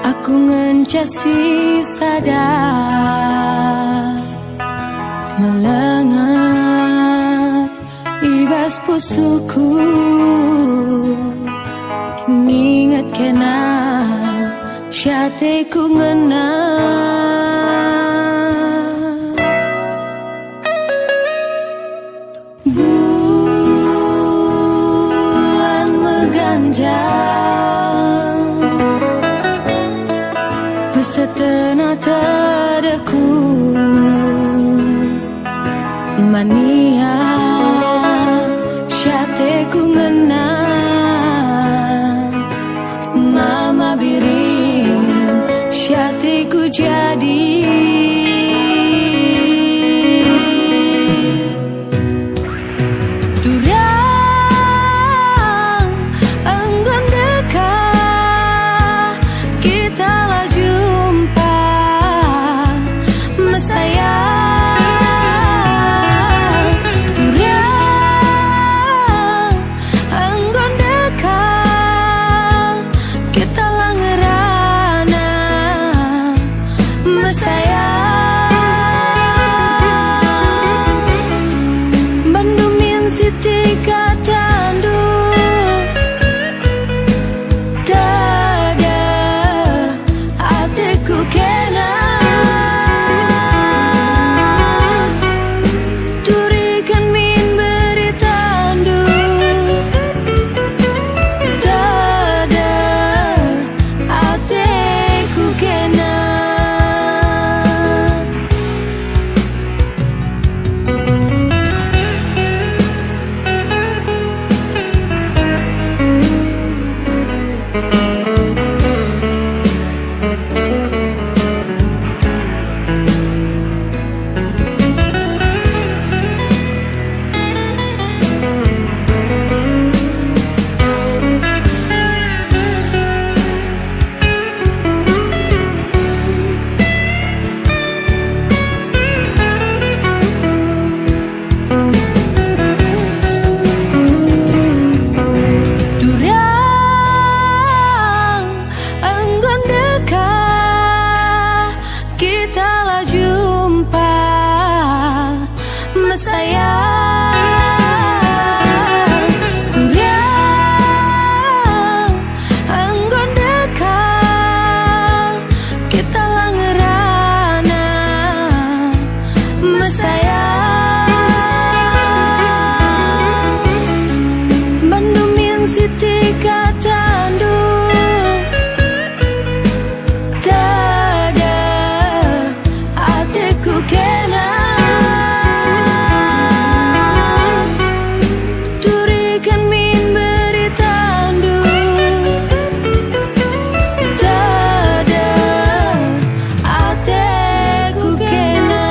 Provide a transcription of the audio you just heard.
Aku ngencasi sadar melengat ibas pusuku ningat kena syate ku ngena bulan mengganjal pesetena terdeku mania syate ku ngena mama birin syate ku jadi durang enggon dekat kita lah jumpa mesayang durang enggon dekat kita lah ngerana mesayang bandumin siti katandu tada atiku kena turikan min beritandu tada atiku kena durang enggon dekat kita lah jumpa mesayang durang enggon dekat kita lah ngerana mesayang bandumin siti katandu tada atiku kena turikan min beritandu tada atiku kena